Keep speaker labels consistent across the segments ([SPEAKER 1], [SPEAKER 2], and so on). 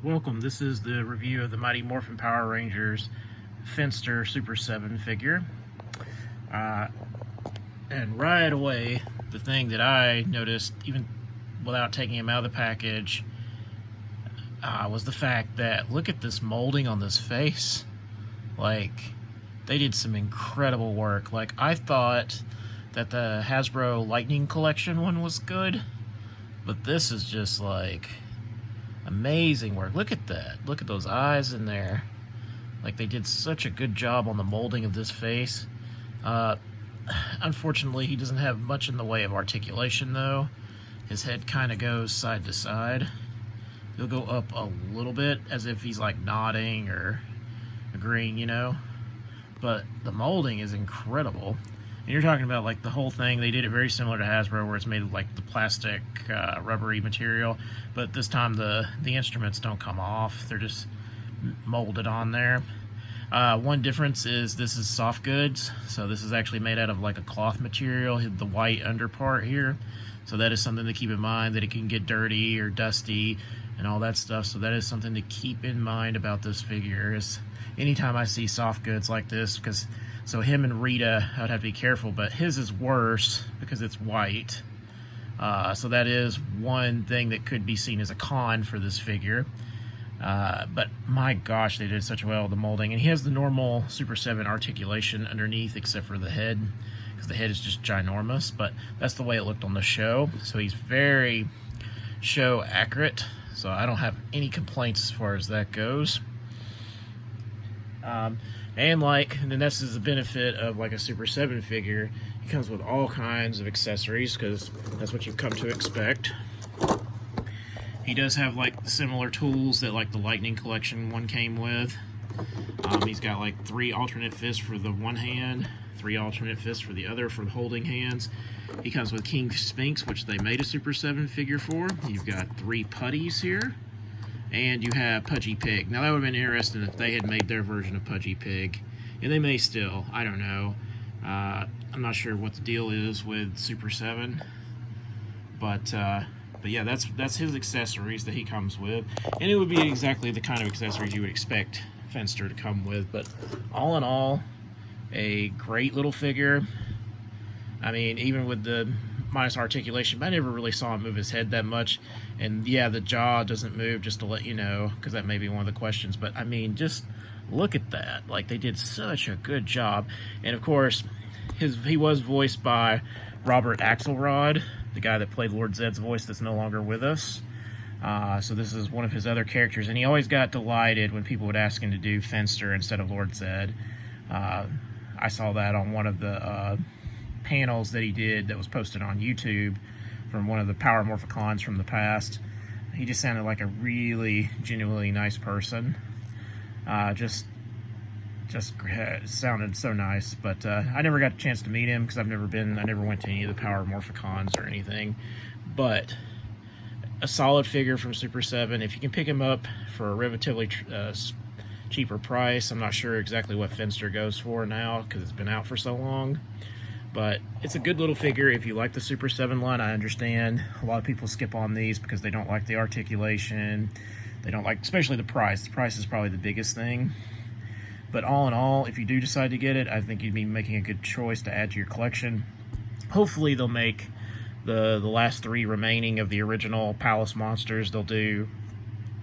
[SPEAKER 1] Welcome, this is the review of the Mighty Morphin Power Rangers Finster Super 7 figure. And right away, the thing that I noticed, even without taking him out of the package, was the fact that, look at this molding on this face. Like, they did some incredible work. Like, I thought that the Hasbro Lightning Collection one was good, but this is just like amazing work. Look at that. Look at those eyes in there. Like, they did such a good job on the molding of this face. Unfortunately, he doesn't have much in the way of articulation, though. His head kind of goes side to side. He'll go up a little bit as if he's like nodding or agreeing, you know. But the molding is incredible. And you're talking about like the whole thing, they did it very similar to Hasbro, where it's made of like the plastic rubbery material, but this time the instruments don't come off, they're just molded on there. One difference is this is soft goods, so this is actually made out of like a cloth material, the white under part here, so that is something to keep in mind, that it can get dirty or dusty and all that stuff. So that is something to keep in mind about this figure. Is anytime I see soft goods like this, because so him and Rita, I would have to be careful, but his is worse because it's white. So that is one thing that could be seen as a con for this figure. But my gosh, they did such well with the molding. And he has the normal Super 7 articulation underneath, except for the head, because the head is just ginormous. But that's the way it looked on the show. So he's very show accurate. So I don't have any complaints as far as that goes. And then this is the benefit of like a Super 7 figure. He comes with all kinds of accessories, because that's what you've come to expect. He does have like similar tools that like the Lightning Collection one came with. He's got like 3 alternate fists for the one hand, 3 alternate fists for the other for the holding hands. He comes with King Sphinx, which they made a Super 7 figure for. You've got 3 putties here. And you have Pudgy Pig. Now that would have been interesting if they had made their version of Pudgy Pig. And they may still, I don't know. I'm not sure what the deal is with Super 7. But yeah, that's his accessories that he comes with. And it would be exactly the kind of accessories you would expect Finster to come with. But all in all, a great little figure. I mean, even with the minus articulation, but I never really saw him move his head that much. And yeah, the jaw doesn't move, just to let you know, because that may be one of the questions. But I mean, just look at that. Like, they did such a good job. And of course, he was voiced by Robert Axelrod, the guy that played Lord Zedd's voice that's no longer with us. So this is one of his other characters. And he always got delighted when people would ask him to do Finster instead of Lord Zedd. I saw that on one of the panels that he did that was posted on YouTube from one of the Power Morphicons from the past. He just sounded like a really genuinely nice person. Just sounded so nice. But I never got a chance to meet him because I never went to any of the Power Morphicons or anything. But a solid figure from Super 7. If you can pick him up for a relatively cheaper price. I'm not sure exactly what Finster goes for now because it's been out for so long. But it's a good little figure if you like the Super 7 line. I understand a lot of people skip on these because they don't like the articulation. They don't like, especially the price. The price is probably the biggest thing. But all in all, if you do decide to get it, I think you'd be making a good choice to add to your collection. Hopefully they'll make the last 3 remaining of the original Palace monsters. They'll do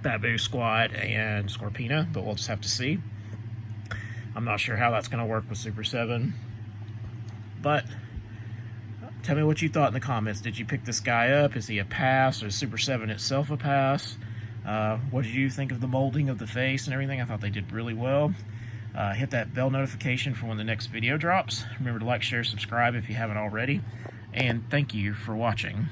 [SPEAKER 1] Babu Squad and Scorpina, but we'll just have to see. I'm not sure how that's going to work with Super 7. But tell me what you thought in the comments. Did you pick this guy up? Is he a pass, or is Super 7 itself a pass? What did you think of the molding of the face and everything? I thought they did really well. Hit that bell notification for when the next video drops. Remember to like, share, subscribe if you haven't already. And thank you for watching.